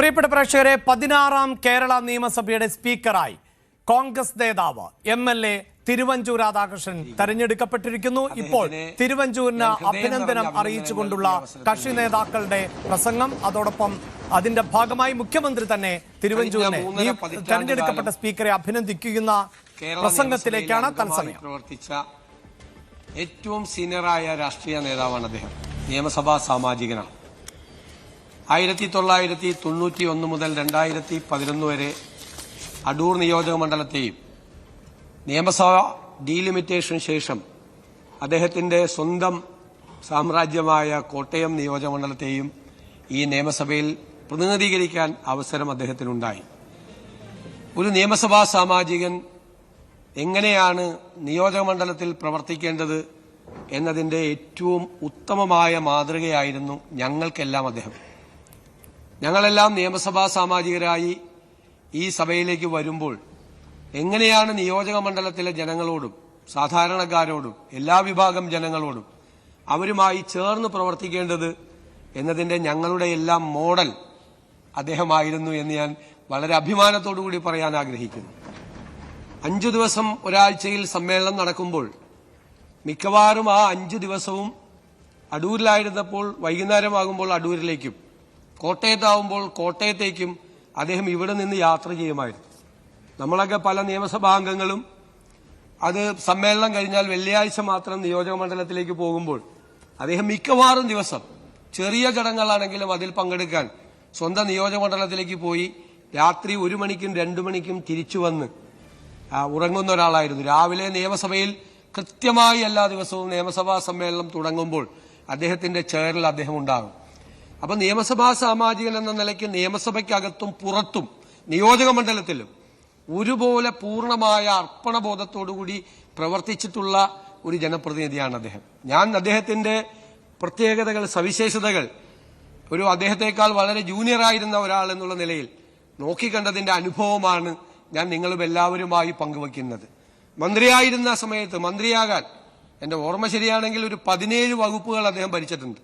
പ്രിയപ്പെട്ട പ്രേക്ഷകരെ, 16ാം കേരള നിയമസഭയുടെ സ്പീക്കറായി കോൺഗ്രസ് നേതാവ് MLA തിരുവഞ്ചൂർ രാധാകൃഷ്ണൻ തെരഞ്ഞെടുക്കപ്പെട്ടിരിക്കുന്നു. ഇപ്പോൾ തിരുവഞ്ചൂരിന് അഭിനന്ദനം അറിയിച്ചുകൊണ്ടുള്ള കക്ഷി നേതാക്കളുടെ പ്രസംഗം, അതോടൊപ്പം അതിന്റെ ഭാഗമായി മുഖ്യമന്ത്രി തന്നെ തിരുവഞ്ചൂരിനെ തെരഞ്ഞെടുക്കപ്പെട്ട സ്പീക്കറെ അഭിനന്ദിക്കുന്ന പ്രസംഗത്തിലേക്കാണ് തത്സമയം. പ്രവർത്തിച്ച ഏറ്റവും സീനിയറായ രാഷ്ട്രീയ നേതാവാണ് അദ്ദേഹം. നിയമസഭാ സാമാജികനാണ്. 1991 മുതൽ 2011 വരെ അടൂർ നിയോജക മണ്ഡലത്തെയും നിയമസഭാ ഡീലിമിറ്റേഷന് ശേഷം അദ്ദേഹത്തിന്റെ സ്വന്തം സാമ്രാജ്യമായ കോട്ടയം നിയോജക മണ്ഡലത്തെയും ഈ നിയമസഭയിൽ പ്രതിനിധീകരിക്കാൻ അവസരം അദ്ദേഹത്തിനുണ്ടായി. ഒരു നിയമസഭാ സാമാജികൻ എങ്ങനെയാണ് നിയോജക മണ്ഡലത്തിൽ പ്രവർത്തിക്കേണ്ടത് എന്നതിന്റെ ഏറ്റവും ഉത്തമമായ മാതൃകയായിരുന്നു ഞങ്ങൾക്കെല്ലാം അദ്ദേഹം. ഞങ്ങളെല്ലാം നിയമസഭാ സാമാജികരായി ഈ സഭയിലേക്ക് വരുമ്പോൾ എങ്ങനെയാണ് നിയോജക മണ്ഡലത്തിലെ ജനങ്ങളോടും സാധാരണക്കാരോടും എല്ലാ വിഭാഗം ജനങ്ങളോടും അവരുമായി ചേർന്ന് പ്രവർത്തിക്കേണ്ടത് എന്നതിന്റെ ഞങ്ങളുടെ എല്ലാം മോഡൽ അദ്ദേഹമായിരുന്നു എന്ന് ഞാൻ വളരെ അഭിമാനത്തോടു കൂടി പറയാൻ ആഗ്രഹിക്കുന്നു. 5 ദിവസം ഒരാഴ്ചയിൽ സമ്മേളനം നടക്കുമ്പോൾ മിക്കവാറും ആ 5 ദിവസവും അടൂരിലായിരുന്നപ്പോൾ വൈകുന്നേരമാകുമ്പോൾ അടൂരിലേക്കും, കോട്ടയത്താവുമ്പോൾ കോട്ടയത്തേക്കും അദ്ദേഹം ഇവിടെ നിന്ന് യാത്ര ചെയ്യുമായിരുന്നു. നമ്മളൊക്കെ പല നിയമസഭാംഗങ്ങളും അത് സമ്മേളനം കഴിഞ്ഞാൽ വെള്ളിയാഴ്ച മാത്രം നിയോജക മണ്ഡലത്തിലേക്ക് പോകുമ്പോൾ അദ്ദേഹം മിക്കവാറും ദിവസം ചെറിയ ചടങ്ങുകളാണെങ്കിലും അതിൽ പങ്കെടുക്കാൻ സ്വന്തം നിയോജക മണ്ഡലത്തിലേക്ക് പോയി രാത്രി 1 മണിക്കും 2 മണിക്കും തിരിച്ചു വന്ന് ഉറങ്ങുന്ന ഒരാളായിരുന്നു. രാവിലെ നിയമസഭയിൽ കൃത്യമായി എല്ലാ ദിവസവും നിയമസഭാ സമ്മേളനം തുടങ്ങുമ്പോൾ അദ്ദേഹത്തിന്റെ ചെയറിൽ അദ്ദേഹം ഉണ്ടാകും. അപ്പൊ നിയമസഭാ സാമാജികൻ എന്ന നിലയ്ക്ക് നിയമസഭയ്ക്കകത്തും പുറത്തും നിയോജക മണ്ഡലത്തിലും ഒരുപോലെ പൂർണ്ണമായ അർപ്പണബോധത്തോടുകൂടി പ്രവർത്തിച്ചിട്ടുള്ള ഒരു ജനപ്രതിനിധിയാണ് അദ്ദേഹം. ഞാൻ അദ്ദേഹത്തിന്റെ പ്രത്യേകതകൾ, സവിശേഷതകൾ അദ്ദേഹത്തെക്കാൾ വളരെ ജൂനിയറായിരുന്ന ഒരാൾ എന്നുള്ള നിലയിൽ നോക്കിക്കണ്ടതിന്റെ അനുഭവമാണ് ഞാൻ നിങ്ങളും എല്ലാവരുമായി പങ്കുവയ്ക്കുന്നത്. മന്ത്രിയായിരുന്ന സമയത്ത്, മന്ത്രിയാകാൻ എന്റെ ഓർമ്മ ശരിയാണെങ്കിൽ ഒരു 17 വകുപ്പുകൾ അദ്ദേഹം ഭരിച്ചിട്ടുണ്ട്.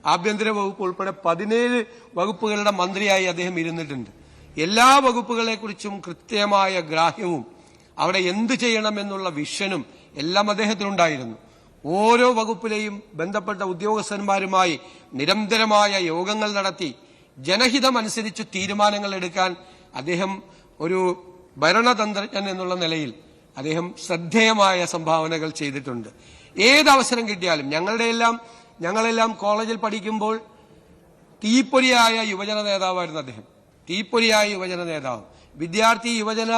ആഭ്യന്തര വകുപ്പ് ഉൾപ്പെടെ 17 വകുപ്പുകളുടെ മന്ത്രിയായി അദ്ദേഹം ഇരുന്നിട്ടുണ്ട്. എല്ലാ വകുപ്പുകളെക്കുറിച്ചും കൃത്യമായ ഗ്രാഹ്യവും അവിടെ എന്ത് ചെയ്യണമെന്നുള്ള വിഷനും എല്ലാം അദ്ദേഹത്തിനുണ്ടായിരുന്നു. ഓരോ വകുപ്പിലെയും ബന്ധപ്പെട്ട ഉദ്യോഗസ്ഥന്മാരുമായി നിരന്തരമായ യോഗങ്ങൾ നടത്തി ജനഹിതമനുസരിച്ച് തീരുമാനങ്ങൾ എടുക്കാൻ അദ്ദേഹം ഒരു ഭരണതന്ത്രജ്ഞൻ എന്നുള്ള നിലയിൽ അദ്ദേഹം ശ്രദ്ധേയമായ സംഭാവനകൾ ചെയ്തിട്ടുണ്ട്. ഏതവസരം കിട്ടിയാലും ഞങ്ങളെല്ലാം കോളേജിൽ പഠിക്കുമ്പോൾ തീപ്പൊരിയായ യുവജന നേതാവായിരുന്നു അദ്ദേഹം. തീപ്പൊരിയായ യുവജന നേതാവ്, വിദ്യാർത്ഥി യുവജന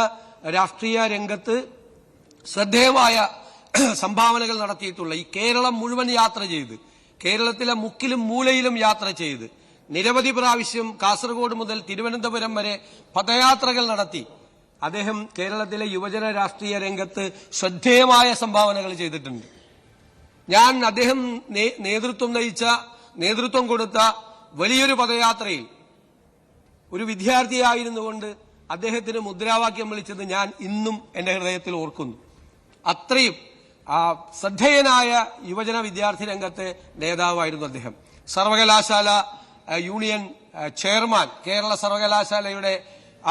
രാഷ്ട്രീയ രംഗത്ത് ശ്രദ്ധേയമായ സംഭാവനകൾ നടത്തിയിട്ടുള്ള, ഈ കേരളം മുഴുവൻ യാത്ര ചെയ്ത്, കേരളത്തിലെ മുക്കിലും മൂലയിലും യാത്ര ചെയ്ത്, നിരവധി പ്രാവശ്യം കാസർഗോഡ് മുതൽ തിരുവനന്തപുരം വരെ പദയാത്രകൾ നടത്തി അദ്ദേഹം കേരളത്തിലെ യുവജന രാഷ്ട്രീയ രംഗത്ത് ശ്രദ്ധേയമായ സംഭാവനകൾ ചെയ്തിട്ടുണ്ട്. ഞാൻ അദ്ദേഹം നേതൃത്വം കൊടുത്ത വലിയൊരു പദയാത്രയിൽ ഒരു വിദ്യാർത്ഥിയായിരുന്നുകൊണ്ട് അദ്ദേഹത്തിന് മുദ്രാവാക്യം വിളിച്ചത് ഞാൻ ഇന്നും എന്റെ ഹൃദയത്തിൽ ഓർക്കുന്നു. അത്രയും ശ്രദ്ധേയനായ യുവജന വിദ്യാർത്ഥി രംഗത്തെ നേതാവായിരുന്നു അദ്ദേഹം. സർവകലാശാല യൂണിയൻ ചെയർമാൻ, കേരള സർവകലാശാലയുടെ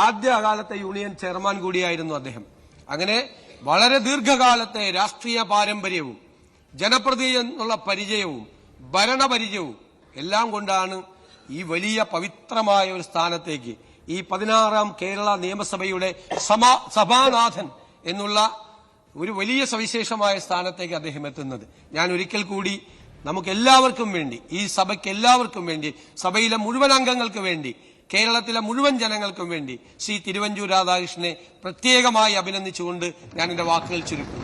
ആദ്യകാലത്തെ യൂണിയൻ ചെയർമാൻ കൂടിയായിരുന്നു അദ്ദേഹം. അങ്ങനെ വളരെ ദീർഘകാലത്തെ രാഷ്ട്രീയ പാരമ്പര്യവും ജനപ്രതിനിധി എന്നുള്ള പരിചയവും ഭരണപരിചയവും എല്ലാം കൊണ്ടാണ് ഈ വലിയ പവിത്രമായ ഒരു സ്ഥാനത്തേക്ക്, ഈ 16ാം കേരള നിയമസഭയുടെ സഭാനാഥൻ എന്നുള്ള ഒരു വലിയ സവിശേഷമായ സ്ഥാനത്തേക്ക് അദ്ദേഹം എത്തുന്നത്. ഞാൻ ഒരിക്കൽ കൂടി നമുക്കെല്ലാവർക്കും വേണ്ടി, ഈ സഭയ്ക്ക് എല്ലാവർക്കും വേണ്ടി, സഭയിലെ മുഴുവൻ അംഗങ്ങൾക്ക് വേണ്ടി, കേരളത്തിലെ മുഴുവൻ ജനങ്ങൾക്കും വേണ്ടി ശ്രീ തിരുവഞ്ചൂർ രാധാകൃഷ്ണനെ പ്രത്യേകമായി അഭിനന്ദിച്ചുകൊണ്ട് ഞാൻ എന്റെ വാക്കുകൾ ചുരുക്കുന്നു.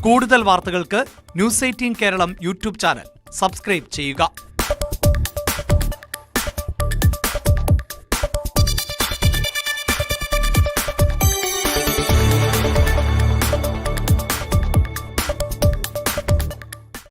കൂടുതൽ വാർത്തകൾക്ക് News 18 Keralam YouTube channel subscribe ചെയ്യുക.